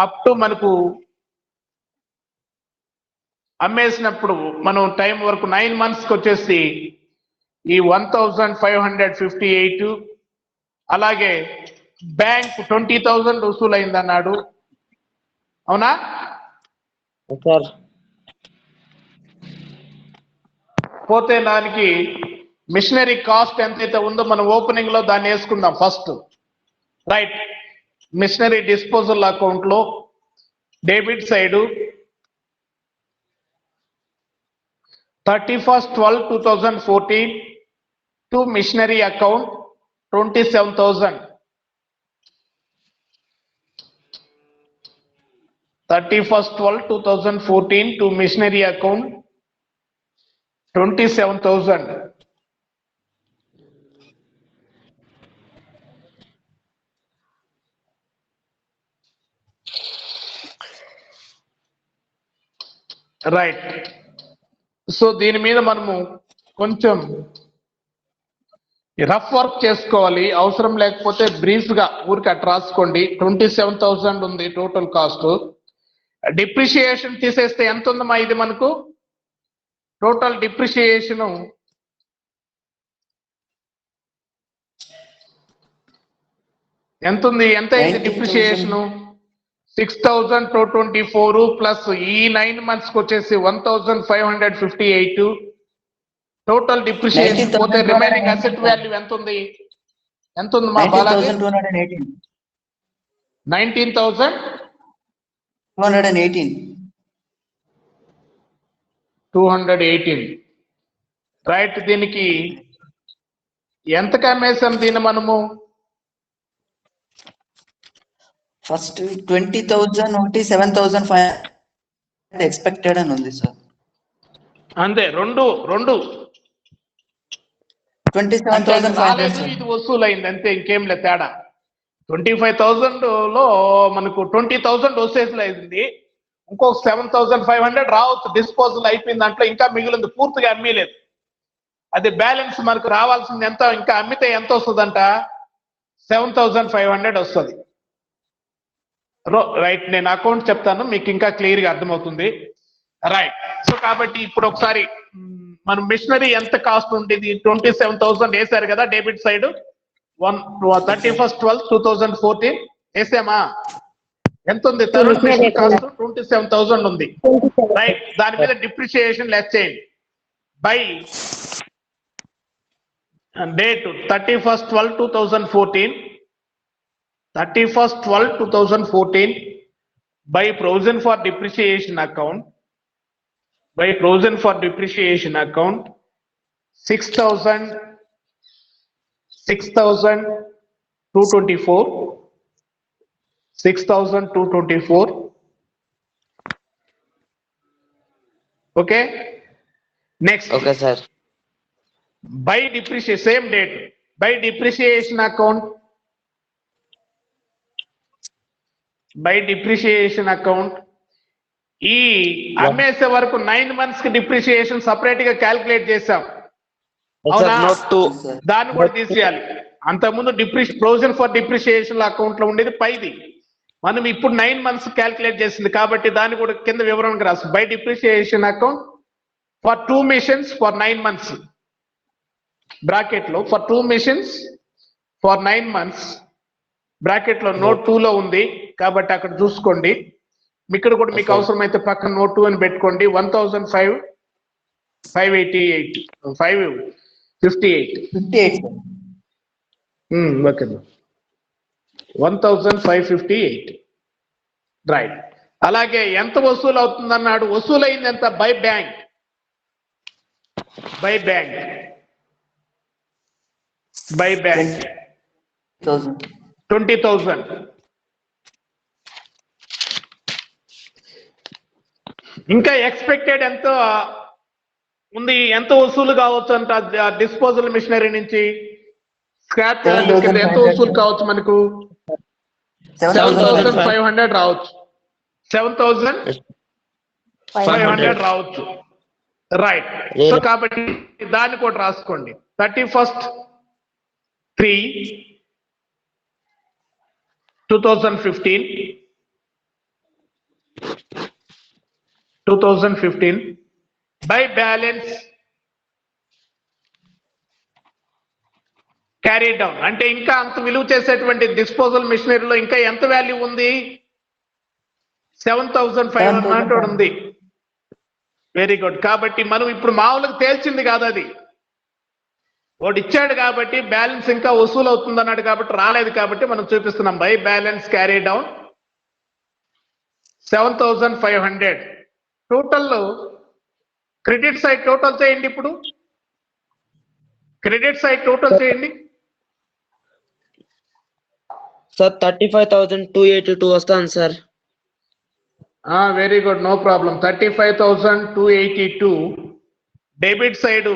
[SPEAKER 1] అప్ టు మనకు అమ్మేసినప్పుడు మనం టైం వరకు 9 months కి వచ్చేసి ఈ 1,558. అలాగే బ్యాంక్ 20,000 వసూలైంది అన్నాడు, అవునా?
[SPEAKER 3] సార్
[SPEAKER 1] పోతే దానికి మిషనరీ కాస్ట్ ఎంతైతే ఉందో మనం ఓపెనింగ్ లో దాన్ని వేసుకుందాం first. Right, machinery disposal account లో debit side 31/12/2014 to machinery account 27,000. 31/12/2014 to machinery account 27,000. Right, so దీని మీద మనము కొంచెం రఫ్ వర్క్ చేసుకోవాలి, అవసరం లేకపోతే బ్రీఫ్ గా ఊరికి అట్లా రాసుకోండి. 27,000 ఉంది టోటల్ కాస్ట్. డిప్రిషియేషన్ తీసేస్తే ఎంత ఉందమ్మా ఇది మనకు? టోటల్ డిప్రిషియేషన్ ఎంత ఉంది? ఎంత అయింది డిప్రిషియేషన్? 6,224 ప్లస్ ఈ 9 months కి వచ్చేసి 1,558. టోటల్ డిప్రిషియేషన్ పోతే రిమైనింగ్ అసెట్ వాల్యూ ఎంత ఉంది? ఎంత ఉంది మా బాలాజీ? 19,218. రైట్, దీనికి ఎంతకి అమ్మేసాం దీన్ని మనము?
[SPEAKER 4] ఫస్ట్ 20,000 ఒకటి 7,500 ఎక్స్పెక్టెడ్ అని ఉంది సార్.
[SPEAKER 1] అంతే, రెండు
[SPEAKER 4] 27,500
[SPEAKER 1] రాలేదు, ఇది వసూలైంది అంతే, ఇంకేం లేదు తేడా. 25,000 లో మనకు 20,000 వసూలైంది, ఇంకొక 7,500 రావచ్చు. డిస్పోజల్ అయిపోయింది, దాంట్లో ఇంకా మిగిలింది, పూర్తిగా అమ్మలేదు. అది బ్యాలెన్స్ మనకు రావాల్సింది ఎంత? ఇంకా అమ్మితే ఎంత వస్తుందంట? 7,500 వస్తుంది. రైట్, నేను అకౌంట్ చెప్తాను, మీకు ఇంకా క్లియర్ గా అర్థమవుతుంది. రైట్, సో కాబట్టి ఇప్పుడు ఒకసారి మనం మిషనరీ ఎంత కాస్ట్ ఉండేది? 27,000 వేసారు కదా డెబిట్ సైడ్. 31/12/2014 వేసామా? ఎంత ఉంది తరుణ్ మిషన్ కాస్ట్? 27,000 ఉంది. రైట్, దాని మీద డిప్రిషియేషన్ లెస్ చేయండి by date 31/12/2014. 31/12/2014 by provision for depreciation account, 6,224. Okay, Next,
[SPEAKER 3] Okay, sir.
[SPEAKER 1] by depreciation, same date, by depreciation account, ఈ అమ్మేసే వరకు 9 months కి డిప్రిషియేషన్ సపరేట్ గా క్యాల్కులేట్ చేసాం.
[SPEAKER 3] Yes,
[SPEAKER 1] అవునా?
[SPEAKER 3] sir. Note 2.
[SPEAKER 1] దాన్ని కూడా తీసేయాలి. అంతకుముందు ప్రొవిజన్ ఫర్ డిప్రిషియేషన్ అకౌంట్ లో ఉండేది పైది, మనం ఇప్పుడు 9 months క్యాల్కులేట్ చేసింది కాబట్టి దాన్ని కూడా కింద వివరణకు రాసు. By depreciation account for 2 machines for 9 months, bracket లో for 2 machines for 9 months, bracket లో నోట్ 2 లో ఉంది కాబట్టి అక్కడ చూసుకోండి. ఇక్కడ కూడా మీకు అవసరమైతే పక్కన నోట్ 2 అని పెట్టుకోండి. 1558 ఓకే, 1558 రైట్. అలాగే ఎంత వసూలు అవుతుందన్నాడు, వసూలైంది ఎంత? By bank 20,000. ఇంకా ఎక్స్పెక్టెడ్ ఎంత ఉంది, ఎంత వసూలు కావచ్చు అంట డిస్పోజల్ మిషనరీ నుంచి? స్క్రాప్ ఎంత వసూలు కావచ్చు మనకు? 7,500 రావచ్చు. 7,500 రావచ్చు. రైట్. సో కాబట్టి దాన్ని కూడా రాసుకోండి. 31st 3 2015 by balance carry down అంటే ఇంకా అంత విలువ చేసేటువంటి డిస్పోజల్ మిషనరీలో ఇంకా ఎంత వాల్యూ ఉంది? 7,500 ఉంది. Very good. కాబట్టి మనం ఇప్పుడు మామూలుగా తేల్చింది కాదు అది, వాడు ఇచ్చాడు కాబట్టి బ్యాలెన్స్ ఇంకా వసూలు అవుతుంది అన్నాడు కాబట్టి రాలేదు కాబట్టి మనం చూపిస్తున్నాం. By balance carry down 7,500. Total credit side total చేయండి. ఇప్పుడు క్రెడిట్ సైడ్ టోటల్ చేయండి.
[SPEAKER 3] సార్ 35,282 వస్తాను sir.
[SPEAKER 1] Very good, no problem. 35,282. Debit side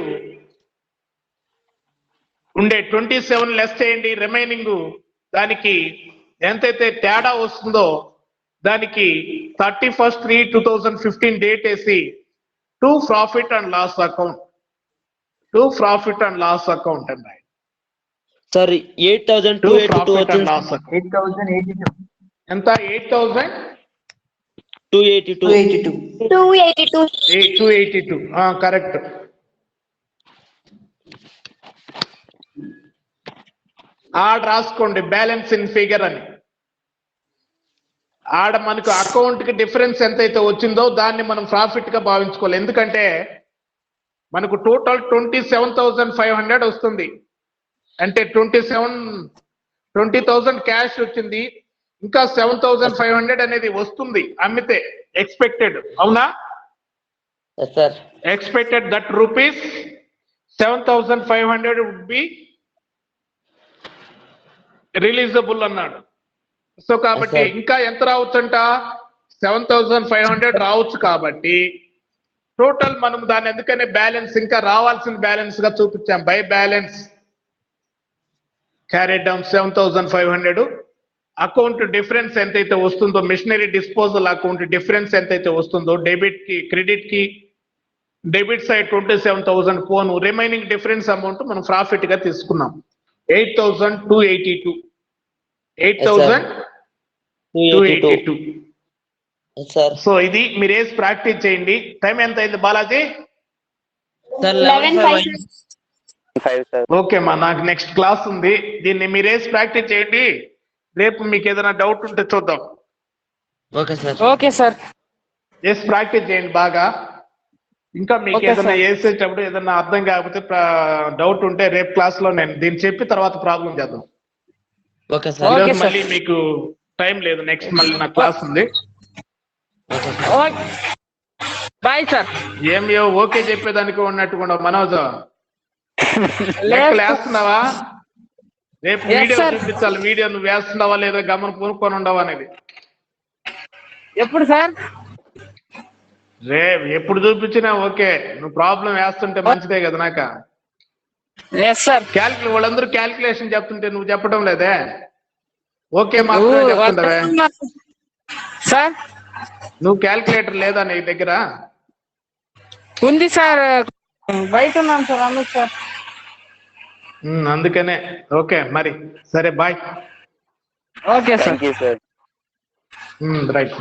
[SPEAKER 1] ఉండే 27 లెస్ చేయండి. రిమైనింగ్ దానికి ఎంతైతే తేడా వస్తుందో దానికి 31st 3 2015 డేట్ వేసి to profit and loss account అన్నాయి.
[SPEAKER 3] సార్ 8,282 వచ్చింది.
[SPEAKER 1] ఎంత? 8,282. కరెక్ట్. ఆడ రాసుకోండి బ్యాలెన్స్ ఇన్ ఫిగర్ అని. ఆడ మనకు అకౌంట్ కి డిఫరెన్స్ ఎంతైతే వచ్చిందో దాన్ని మనం ప్రాఫిట్ గా భావించుకోవాలి. ఎందుకంటే మనకు టోటల్ 27,500 వస్తుంది. అంటే 20,000 క్యాష్ వచ్చింది, ఇంకా 7,500 అనేది వస్తుంది అమ్మితే. ఎక్స్పెక్టెడ్, అవునా? Expected that rupees 7,500 would be realisable అన్నాడు. సో కాబట్టి ఇంకా ఎంత రావచ్చంట? 7,500 రావచ్చు. కాబట్టి టోటల్ మనం దాన్ని ఎందుకనే బ్యాలెన్స్ ఇంకా రావాల్సిన బ్యాలెన్స్ గా చూపించాం. By balance carry down 7,500. Account difference ఎంతైతే వస్తుందో, మిషనరీ డిస్పోజల్ అకౌంట్ డిఫరెన్స్ ఎంతైతే వస్తుందో, డెబిట్ కి క్రెడిట్ కి డెబిట్ సైడ్ 27,000 పోను, రిమైనింగ్ డిఫరెన్స్ అమౌంట్ మనం ప్రాఫిట్ గా తీసుకున్నాం. 8,282. 8,282. సో ఇది మీరు వేసి ప్రాక్టీస్ చేయండి. టైం ఎంత అయింది బాలాజీ?
[SPEAKER 5] 11:05.
[SPEAKER 1] ఓకే మా, నాకు నెక్స్ట్ క్లాస్ ఉంది. దీన్ని మీరు వేసి ప్రాక్టీస్ చేయండి. రేపు మీకు ఏదైనా డౌట్ ఉంటే చూద్దాం.
[SPEAKER 3] Okay sir.
[SPEAKER 1] వేసి ప్రాక్టీస్ చేయండి బాగా. ఇంకా మీకు ఏదైనా వేసేటప్పుడు ఏదైనా అర్థం కాకపోతే డౌట్ ఉంటే రేపు క్లాస్ లో నేను దీన్ని చెప్పి తర్వాత ప్రాబ్లం చేద్దాం. మళ్ళీ మీకు టైం లేదు, నెక్స్ట్ మళ్ళీ నా క్లాస్ ఉంది.
[SPEAKER 3] Bye sir.
[SPEAKER 1] ఏమో ఓకే చెప్పేదానికి ఉన్నట్టుకుండా మనోజ్ లెక్కలు వేస్తున్నావా? రేపు వీడియో చూపించాలి. వీడియో నువ్వు వేస్తున్నావా లేదా గమనం పూనుకొని ఉండవా అనేది.
[SPEAKER 3] ఎప్పుడు సార్?
[SPEAKER 1] రే ఎప్పుడు చూపించినా ఓకే, నువ్వు ప్రాబ్లం వేస్తుంటే మంచిదే కదా నాక.
[SPEAKER 6] Yes sir.
[SPEAKER 1] వాళ్ళందరూ క్యాల్కులేషన్ చెప్తుంటే నువ్వు చెప్పడం లేదే, ఓకే మాత్రమే చెప్తుండవే.
[SPEAKER 6] సార్
[SPEAKER 1] నువ్వు క్యాల్కులేటర్ లేదా నీ దగ్గర?
[SPEAKER 6] ఉంది సార్, బయట ఉన్నాను సార్, అందుకు సార్.
[SPEAKER 1] అందుకనే ఓకే మరి, సరే bye.
[SPEAKER 6] Okay sir.
[SPEAKER 5] Thank you sir.
[SPEAKER 1] Right.